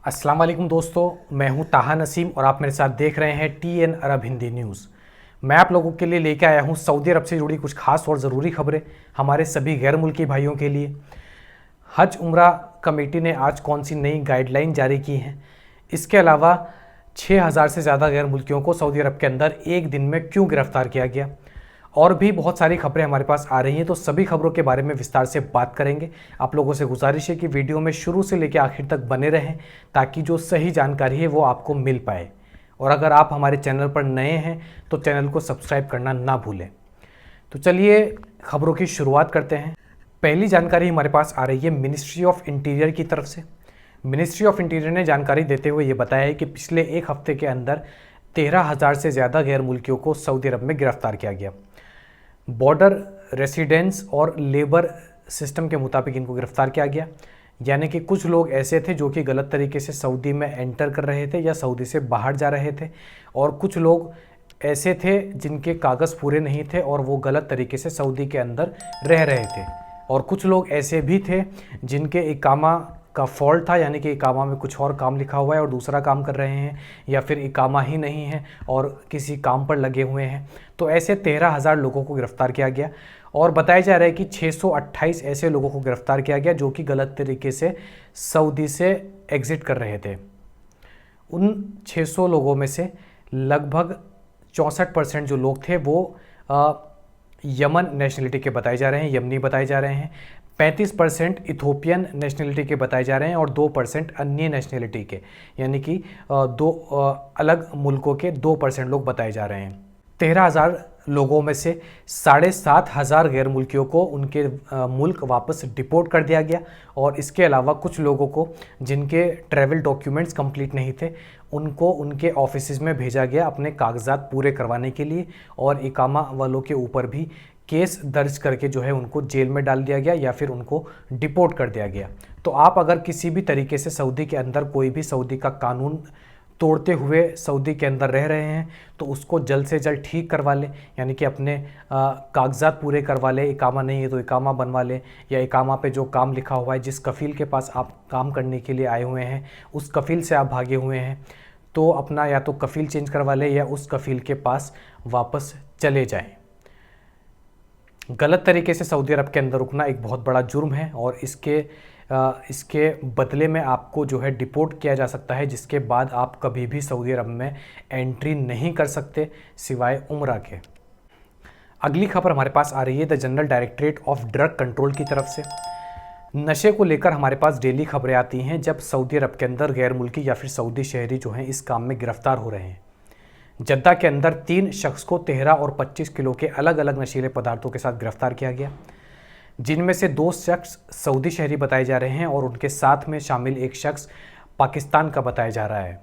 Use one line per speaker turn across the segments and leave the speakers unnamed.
अस्सलाम वालेकुम दोस्तों, मैं हूं ताहा नसीम और आप मेरे साथ देख रहे हैं TN अरब हिंदी न्यूज़। मैं आप लोगों के लिए लेके आया हूं सऊदी अरब से जुड़ी कुछ खास और ज़रूरी खबरें हमारे सभी गैर मुल्की भाइयों के लिए। हज उम्रा कमेटी ने आज कौन सी नई गाइडलाइन जारी की हैं, इसके अलावा 6000 से ज़्यादा गैर मुल्कियों को सऊदी अरब के अंदर एक दिन में क्यों गिरफ्तार किया गया, और भी बहुत सारी खबरें हमारे पास आ रही हैं। तो सभी खबरों के बारे में विस्तार से बात करेंगे। आप लोगों से गुजारिश है कि वीडियो में शुरू से लेकर आखिर तक बने रहें ताकि जो सही जानकारी है वो आपको मिल पाए। और अगर आप हमारे चैनल पर नए हैं तो चैनल को सब्सक्राइब करना ना भूलें। तो चलिए खबरों की शुरुआत करते हैं। पहली जानकारी हमारे पास आ रही है मिनिस्ट्री ऑफ इंटीरियर की तरफ से। मिनिस्ट्री ऑफ इंटीरियर ने जानकारी देते हुए ये बताया है कि पिछले एक हफ्ते के अंदर 13,000 से ज़्यादा गैर मुल्कियों को सऊदी अरब में गिरफ्तार किया गया। बॉर्डर रेसिडेंस और लेबर सिस्टम के मुताबिक इनको गिरफ्तार किया गया, यानी कि कुछ लोग ऐसे थे जो कि गलत तरीके से सऊदी में एंटर कर रहे थे या सऊदी से बाहर जा रहे थे, और कुछ लोग ऐसे थे जिनके कागज़ पूरे नहीं थे और वो गलत तरीके से सऊदी के अंदर रह रहे थे, और कुछ लोग ऐसे भी थे जिनके इकामा का फॉल्ट था, यानी कि इकामा में कुछ और काम लिखा हुआ है और दूसरा काम कर रहे हैं, या फिर इकामा ही नहीं है और किसी काम पर लगे हुए हैं। तो ऐसे 13,000 लोगों को गिरफ्तार किया गया, और बताया जा रहा है कि 628 ऐसे लोगों को गिरफ्तार किया गया जो कि गलत तरीके से सऊदी से एग्ज़िट कर रहे थे। उन 600 लोगों में से लगभग 64% जो लोग थे वो यमन नेशनलिटी के बताए जा रहे हैं, यमनी बताए जा रहे हैं। 35% इथोपियन नेशनलिटी के बताए जा रहे हैं और 2% अन्य नेशनलिटी के, यानी कि दो अलग मुल्कों के 2% लोग बताए जा रहे हैं। 13,000 लोगों में से 7,500 गैर मुल्कियों को उनके मुल्क वापस डिपोर्ट कर दिया गया, और इसके अलावा कुछ लोगों को जिनके ट्रैवल डॉक्यूमेंट्स कंप्लीट नहीं थे उनको उनके ऑफिसेज़ में भेजा गया अपने कागजात पूरे करवाने के लिए, और इकामा वालों के ऊपर भी केस दर्ज करके जो है उनको जेल में डाल दिया गया या फिर उनको डिपोर्ट कर दिया गया। तो आप अगर किसी भी तरीके से सऊदी के अंदर कोई भी सऊदी का कानून तोड़ते हुए सऊदी के अंदर रह रहे हैं तो उसको जल्द से जल्द ठीक करवा लें, यानी कि अपने कागजात पूरे करवा लें। इकामा नहीं है तो इकामा बनवा लें, या इकामा पे जो काम लिखा हुआ है, जिस कफ़ील के पास आप काम करने के लिए आए हुए हैं उस कफ़ील से आप भागे हुए हैं तो अपना या तो कफ़ील चेंज करवा लें या उस कफ़ील के पास वापस चले जाएं। गलत तरीके से सऊदी अरब के अंदर रुकना एक बहुत बड़ा जुर्म है, और इसके बदले में आपको जो है डिपोर्ट किया जा सकता है, जिसके बाद आप कभी भी सऊदी अरब में एंट्री नहीं कर सकते सिवाय उम्रा के। अगली खबर हमारे पास आ रही है the general directorate of drug control की तरफ से। नशे को लेकर हमारे पास डेली खबरें आती हैं जब सऊदी अरब के अंदर गैर मुल्की या फिर सऊदी शहरी जो हैं इस काम में गिरफ्तार हो रहे हैं। जद्दा के अंदर 3 शख्स को 13 और 25 किलो के अलग अलग नशीले पदार्थों के साथ गिरफ्तार किया गया, जिनमें से 2 शख्स सऊदी शहरी बताए जा रहे हैं और उनके साथ में शामिल एक शख्स पाकिस्तान का बताया जा रहा है।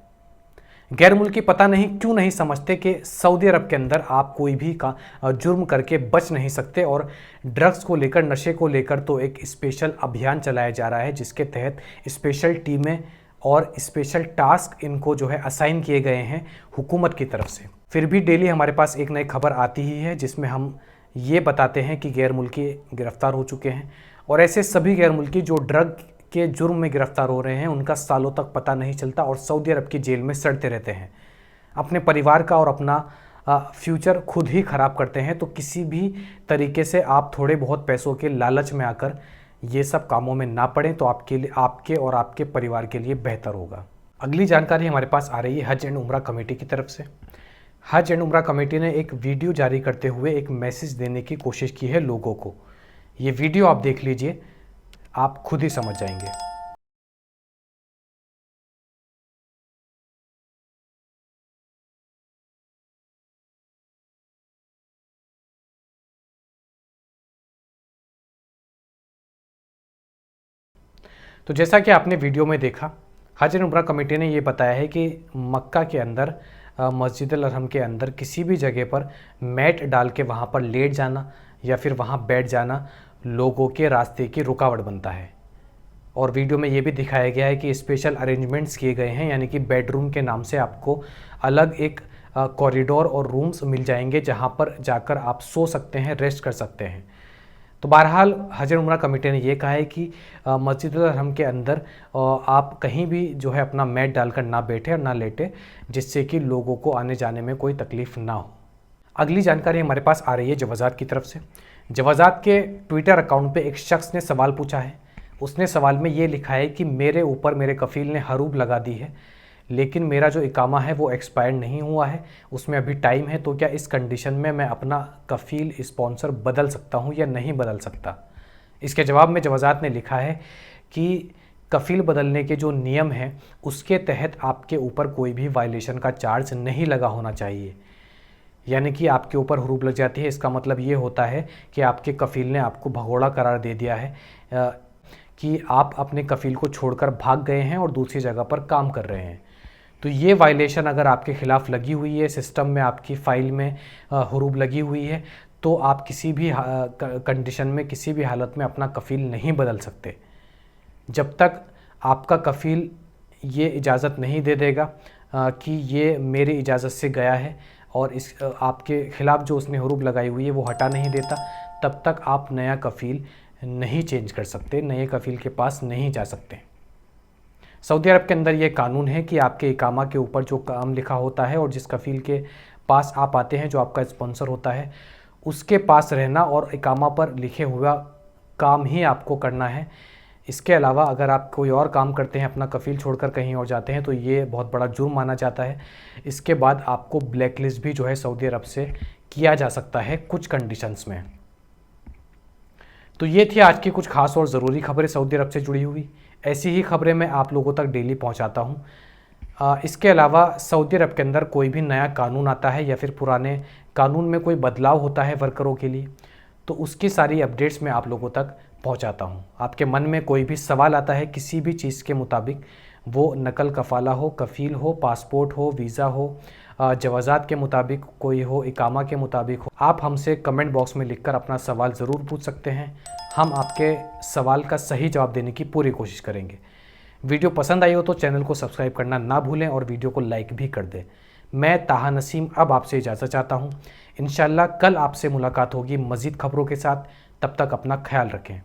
गैर मुल्की पता नहीं क्यों नहीं समझते कि सऊदी अरब के अंदर आप कोई भी का जुर्म करके बच नहीं सकते, और ड्रग्स को लेकर, नशे को लेकर तो एक स्पेशल अभियान चलाया जा रहा है जिसके तहत स्पेशल टीमें और स्पेशल टास्क इनको जो है असाइन किए गए हैं हुकूमत की तरफ से। फिर भी डेली हमारे पास एक नई खबर आती ही है जिसमें हम ये बताते हैं कि गैर मुल्की गिरफ्तार हो चुके हैं, और ऐसे सभी गैर मुल्की जो ड्रग के जुर्म में गिरफ्तार हो रहे हैं उनका सालों तक पता नहीं चलता और सऊदी अरब की जेल में सड़ते रहते हैं, अपने परिवार का और अपना फ्यूचर खुद ही ख़राब करते हैं। तो किसी भी तरीके से आप थोड़े बहुत पैसों के लालच में आकर ये सब कामों में ना पड़ें तो आपके लिए, आपके और आपके परिवार के लिए बेहतर होगा। अगली जानकारी हमारे पास आ रही है हज एंड उम्रा कमेटी की तरफ से। हज एंड उम्रा कमेटी ने एक वीडियो जारी करते हुए एक मैसेज देने की कोशिश की है लोगों को। ये वीडियो आप देख लीजिए, आप खुद ही समझ जाएंगे। तो जैसा कि आपने वीडियो में देखा, हज एंड उम्रा कमेटी ने ये बताया है कि मक्का के अंदर मस्जिद अल हरम के अंदर किसी भी जगह पर मैट डाल के वहाँ पर लेट जाना या फिर वहाँ बैठ जाना लोगों के रास्ते की रुकावट बनता है। और वीडियो में ये भी दिखाया गया है कि स्पेशल अरेंजमेंट्स किए गए हैं, यानी कि बेडरूम के नाम से आपको अलग एक कॉरिडोर और रूम्स मिल जाएंगे जहाँ पर जाकर आप सो सकते हैं, रेस्ट कर सकते हैं। तो बहरहाल हजरत उमरा कमेटी ने ये कहा है कि मस्जिदुल हरम के अंदर आप कहीं भी जो है अपना मैट डालकर ना बैठे और ना लेटे, जिससे कि लोगों को आने जाने में कोई तकलीफ़ ना हो। अगली जानकारी हमारे पास आ रही है जवाजात की तरफ से। जवाजात के ट्विटर अकाउंट पे एक शख्स ने सवाल पूछा है। उसने सवाल में ये लिखा है कि मेरे ऊपर मेरे कफ़ील ने हरूब लगा दी है, लेकिन मेरा जो इकामा है वो एक्सपायर्ड नहीं हुआ है, उसमें अभी टाइम है, तो क्या इस कंडीशन में मैं अपना कफ़ील स्पॉन्सर बदल सकता हूँ या नहीं बदल सकता। इसके जवाब में जवाजात ने लिखा है कि कफ़ील बदलने के जो नियम हैं उसके तहत आपके ऊपर कोई भी वायलेशन का चार्ज नहीं लगा होना चाहिए। यानी कि आपके ऊपर हरूब लग जाती है, इसका मतलब ये होता है कि आपके कफ़ील ने आपको भगोड़ा करार दे दिया है कि आप अपने कफ़ील को छोड़कर भाग गए हैं और दूसरी जगह पर काम कर रहे हैं। तो ये वायलेशन अगर आपके ख़िलाफ़ लगी हुई है, सिस्टम में आपकी फ़ाइल में हरूब लगी हुई है, तो आप किसी भी कंडीशन में किसी भी हालत में अपना कफ़ील नहीं बदल सकते जब तक आपका कफ़ील ये इजाज़त नहीं दे देगा कि ये मेरी इजाज़त से गया है और इस आपके ख़िलाफ़ जो उसने हरूब लगाई हुई है वो हटा नहीं देता, तब तक आप नया कफ़ील नहीं चेंज कर सकते, नए कफ़ील के पास नहीं जा सकते। सऊदी अरब के अंदर ये कानून है कि आपके इकामा के ऊपर जो काम लिखा होता है और जिस कफ़ील के पास आप आते हैं, जो आपका स्पॉन्सर होता है, उसके पास रहना और इकामा पर लिखे हुआ काम ही आपको करना है। इसके अलावा अगर आप कोई और काम करते हैं, अपना कफ़ील छोड़कर कहीं और जाते हैं, तो ये बहुत बड़ा जुर्म माना जाता है। इसके बाद आपको ब्लैक लिस्ट भी जो है सऊदी अरब से किया जा सकता है कुछ कंडीशंस में। तो ये थी आज की कुछ खास और ज़रूरी खबरें सऊदी अरब से जुड़ी हुई। ऐसी ही खबरें मैं आप लोगों तक डेली पहुंचाता हूं। इसके अलावा सऊदी अरब के अंदर कोई भी नया कानून आता है या फिर पुराने कानून में कोई बदलाव होता है वर्करों के लिए, तो उसकी सारी अपडेट्स मैं आप लोगों तक पहुंचाता हूं। आपके मन में कोई भी सवाल आता है किसी भी चीज़ के मुताबिक, वो नकल कफ़ाला हो, कफ़ील हो, पासपोर्ट हो, वीज़ा हो, जवाज़ात के मुताबिक कोई हो, इकामा के मुताबिक हो, आप हमसे कमेंट बॉक्स में लिखकर अपना सवाल ज़रूर पूछ सकते हैं। हम आपके सवाल का सही जवाब देने की पूरी कोशिश करेंगे। वीडियो पसंद आई हो तो चैनल को सब्सक्राइब करना ना भूलें और वीडियो को लाइक भी कर दें। मैं ताहा नसीम अब आपसे इजाज़त चाहता हूँ। इंशाल्लाह कल आपसे मुलाकात होगी मज़ीद खबरों के साथ। तब तक अपना ख्याल रखें।